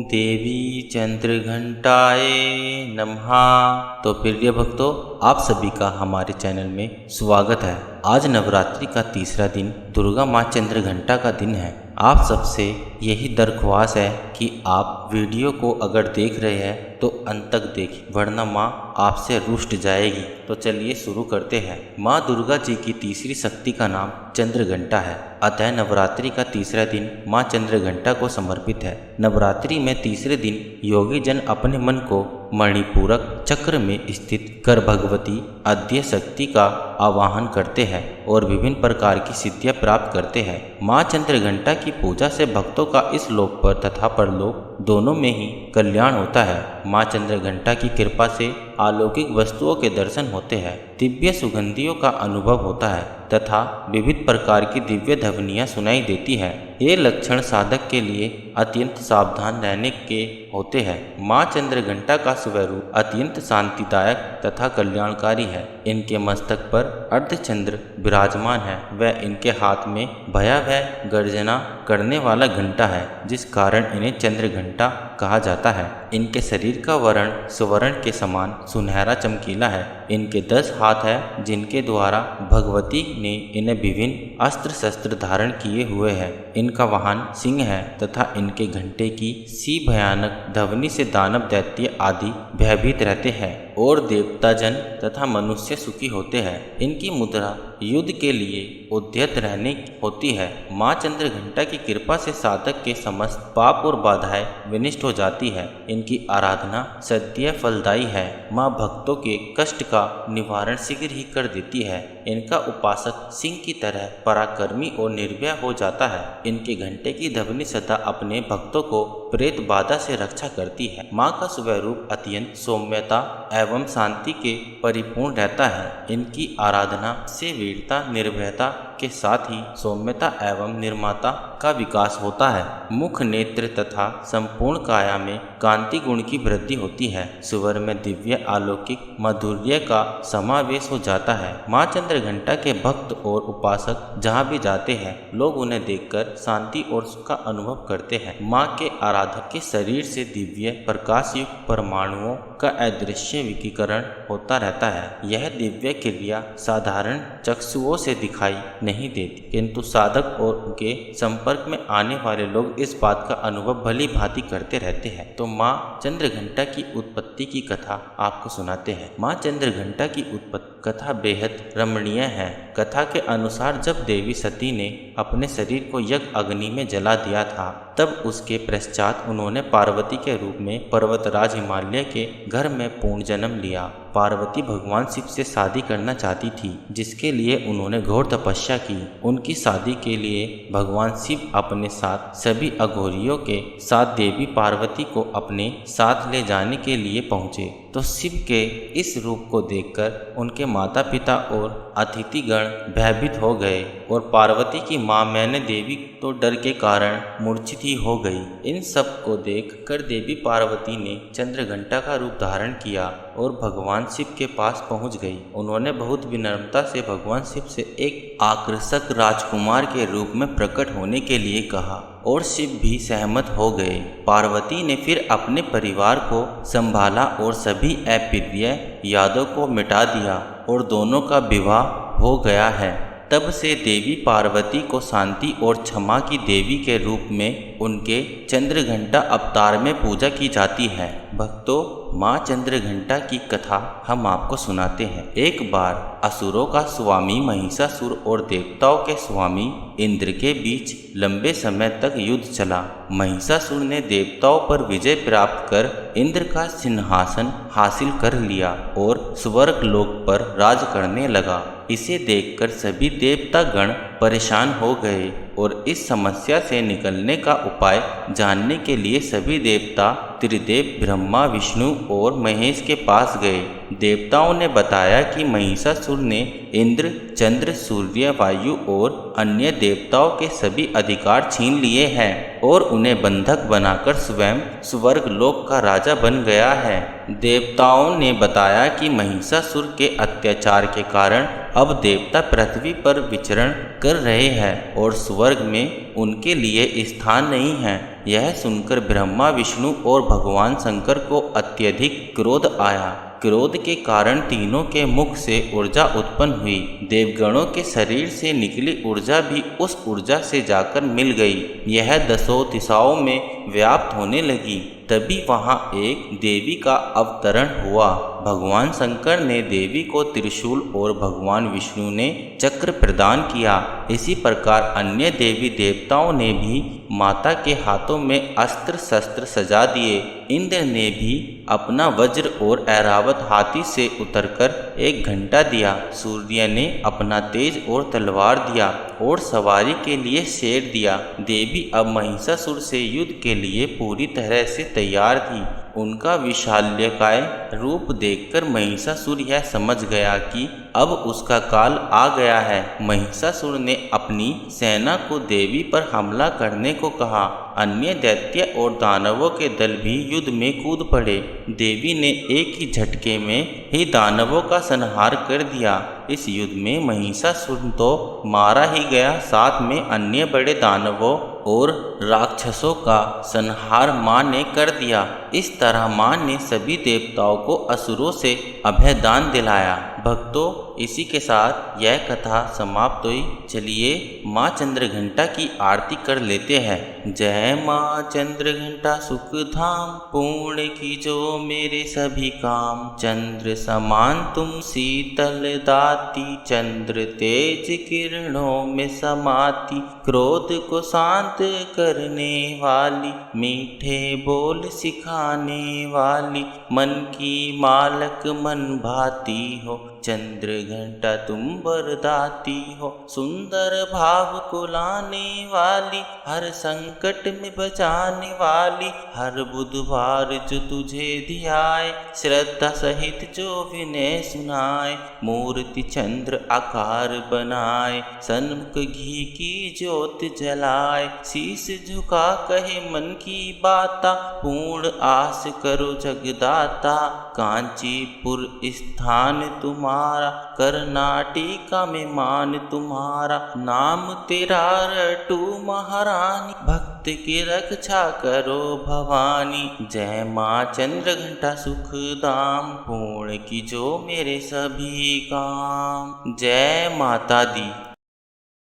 देवी चंद्रघंटाए नमः। तो प्रिय भक्तों, आप सभी का हमारे चैनल में स्वागत है। आज नवरात्रि का तीसरा दिन दुर्गा माँ चंद्रघंटा का दिन है। आप सबसे यही दरख्वास्त है कि आप वीडियो को अगर देख रहे हैं तो अंत तक देखें, वरना माँ आपसे रुष्ट जाएगी। तो चलिए शुरू करते हैं। माँ दुर्गा जी की तीसरी शक्ति का नाम चंद्रघंटा है। अतः नवरात्रि का तीसरा दिन माँ चंद्रघंटा को समर्पित है। नवरात्रि में तीसरे दिन योगी जन अपने मन को मणिपूरक चक्र में स्थित कर भगवती आद्य शक्ति का आवाहन करते हैं और विभिन्न प्रकार की सिद्धियां प्राप्त करते हैं। माँ चंद्रघंटा की पूजा से भक्तों का इस लोक पर तथा परलोक दोनों में ही कल्याण होता है। माँ चंद्रघंटा की कृपा से अलौकिक वस्तुओं के दर्शन होते हैं, दिव्य सुगंधियों का अनुभव होता है तथा विविध प्रकार की दिव्य ध्वनियाँ सुनाई देती है। ये लक्षण साधक के लिए अत्यंत सावधान रहने के होते हैं। माँ चंद्रघंटा का स्वरूप अत्यंत शांतिदायक तथा कल्याणकारी है। इनके मस्तक पर अर्धचंद्र विराजमान है व इनके हाथ में भयावह गर्जना करने वाला घंटा है, जिस कारण इन्हें चंद्रघंटा कहा जाता है। इनके शरीर का वर्ण स्वर्ण के समान सुनहरा चमकीला है। इनके 10 हाथ है, जिनके द्वारा भगवती ने इन्हें विभिन्न अस्त्र शस्त्र धारण किए हुए हैं। इनका वाहन सिंह है तथा इनके घंटे की सी भयानक ध्वनि से दानव दैत्य आदि भयभीत रहते हैं और देवता जन तथा मनुष्य सुखी होते हैं। इनकी मुद्रा युद्ध के लिए उद्यत रहने होती है। माँ चंद्रघंटा की कृपा से साधक के समस्त पाप और बाधाएं विनष्ट हो जाती है। इनकी आराधना सद्य फलदायी है। माँ भक्तों के कष्ट का निवारण शीघ्र ही कर देती है। इनका उपासक सिंह की तरह पराक्रमी और निर्भय हो जाता है। इनके घंटे की ध्वनि सदा अपने भक्तों को प्रेत बाधा से रक्षा करती है। माँ का स्वरूप अत्यंत सौम्यता एवं शांति के परिपूर्ण रहता है। इनकी आराधना से वीरता निर्भयता के साथ ही सौम्यता एवं निर्ममता का विकास होता है। मुख नेत्र तथा संपूर्ण काया में कांति गुण की वृद्धि होती है। स्वर में दिव्य अलौकिक माधुर्य का समावेश हो जाता है। माँ चंद्रघंटा के भक्त और उपासक जहाँ भी जाते हैं, लोग उन्हें देखकर शांति और सुख का अनुभव करते हैं। माँ के आराधक के शरीर से दिव्य प्रकाश युक्त परमाणुओं का अदृश्य विकीकरण होता रहता है। यह दिव्य क्रिया साधारण चक्षुओं से दिखाई नहीं देती, किंतु साधक और उनके संपर्क में आने वाले लोग इस बात का अनुभव भली भांति करते रहते हैं। तो माँ चंद्रघंटा की उत्पत्ति की कथा आपको सुनाते हैं। माँ चंद्रघंटा की उत्पत्ति कथा बेहद रमणीय है। कथा के अनुसार जब देवी सती ने अपने शरीर को यज्ञ अग्नि में जला दिया था, तब उसके पश्चात उन्होंने पार्वती के रूप में पर्वतराज हिमालय के घर में पूर्ण जन्म लिया। पार्वती भगवान शिव से शादी करना चाहती थी, जिसके लिए उन्होंने घोर तपस्या की। उनकी शादी के लिए भगवान शिव अपने साथ सभी अघोरियों के साथ देवी पार्वती को अपने साथ ले जाने के लिए पहुँचे। तो शिव के इस रूप को देखकर उनके माता पिता और अतिथिगण भयभीत हो गए और पार्वती की माँ मैंने देवी तो डर के कारण मूर्छित ही हो गई। इन सब को देख कर देवी पार्वती ने चंद्रघंटा का रूप धारण किया और भगवान शिव के पास पहुंच गई। उन्होंने बहुत विनम्रता से भगवान शिव से एक आकर्षक राजकुमार के रूप में प्रकट होने के लिए कहा और शिव भी सहमत हो गए। पार्वती ने फिर अपने परिवार को संभाला और सभी अप्रिय यादों को मिटा दिया और दोनों का विवाह हो गया है। तब से देवी पार्वती को शांति और क्षमा की देवी के रूप में उनके चंद्रघंटा अवतार में पूजा की जाती है। भक्तों, माँ चंद्रघंटा की कथा हम आपको सुनाते हैं। एक बार असुरों का स्वामी महिषासुर और देवताओं के स्वामी इंद्र के बीच लंबे समय तक युद्ध चला। महिषासुर ने देवताओं पर विजय प्राप्त कर इंद्र का सिंहासन हासिल कर लिया और स्वर्ग लोक पर राज करने लगा। इसे देखकर सभी देवता गण परेशान हो गए और इस समस्या से निकलने का उपाय जानने के लिए सभी देवता त्रिदेव ब्रह्मा विष्णु और महेश के पास गए। देवताओं ने बताया कि महिषासुर ने इंद्र चंद्र सूर्य वायु और अन्य देवताओं के सभी अधिकार छीन लिए हैं और उन्हें बंधक बनाकर स्वयं स्वर्ग लोक का राजा बन गया है। देवताओं ने बताया कि महिषासुर के अत्याचार के कारण अब देवता पृथ्वी पर विचरण कर रहे हैं और स्वर्ग में उनके लिए स्थान नहीं है। यह सुनकर ब्रह्मा विष्णु और भगवान शंकर को अत्यधिक क्रोध आया। क्रोध के कारण तीनों के मुख से ऊर्जा उत्पन्न हुई। देवगणों के शरीर से निकली ऊर्जा भी उस ऊर्जा से जाकर मिल गई। यह दसों दिशाओं में व्याप्त होने लगी। तभी वहां एक देवी का अवतरण हुआ। भगवान शंकर ने देवी को त्रिशूल और भगवान विष्णु ने चक्र प्रदान किया। इसी प्रकार अन्य देवी देवताओं ने भी माता के हाथों में अस्त्र शस्त्र सजा दिए। इंद्र ने भी अपना वज्र और ऐरावत हाथी से उतरकर एक घंटा दिया। सूर्य ने अपना तेज और तलवार दिया और सवारी के लिए शेर दिया। देवी अब महिषासुर से युद्ध के लिए पूरी तरह से तैयार थी। उनका विशाल्यकाय रूप देखकर महिषासुर यह समझ गया कि अब उसका काल आ गया है। महिषासुर ने अपनी सेना को देवी पर हमला करने को कहा। अन्य दैत्य और दानवों के दल भी युद्ध में कूद पड़े। देवी ने एक ही झटके में ही दानवों का संहार कर दिया। इस युद्ध में महिषासुर तो मारा ही गया, साथ में अन्य बड़े दानवों और राक्षसों का संहार मां ने कर दिया। इस तरह मां ने सभी देवताओं को असुरों से अभयदान दिलाया। भक्तों, इसी के साथ यह कथा समाप्त हुई। चलिए मां चंद्रघंटा की आरती कर लेते हैं। जय मां चंद्रघंटा सुख धाम, पूर्ण की जो मेरे सभी काम। चंद्र समान तुम शीतल दाती, चंद्र तेज किरणों में समाती। क्रोध को शांत करने वाली, मीठे बोल सिखाने वाली। मन की मालक मन भाती हो, चंद्रघंटा तुम वरदाती हो। सुंदर भाव को लाने वाली, हर संकट में बचाने वाली। हर बुधवार जो तुझे ध्याए, श्रद्धा सहित जो विनय सुनाए। मूर्ति चंद्र आकार बनाए, सन्मुख घी की ज्योत जलाए। शीश झुका कहे मन की बाता, पूर्ण आस करो जगदाता। कांचीपुर स्थान तुम्हारा, कर्नाटिका में मान तुम्हारा। नाम तेरा रटू महारानी, भक्त की रक्षा करो भवानी। जय मां चंद्रघंटा सुख धाम, पूर्ण की जो मेरे सभी काम। जय माता दी।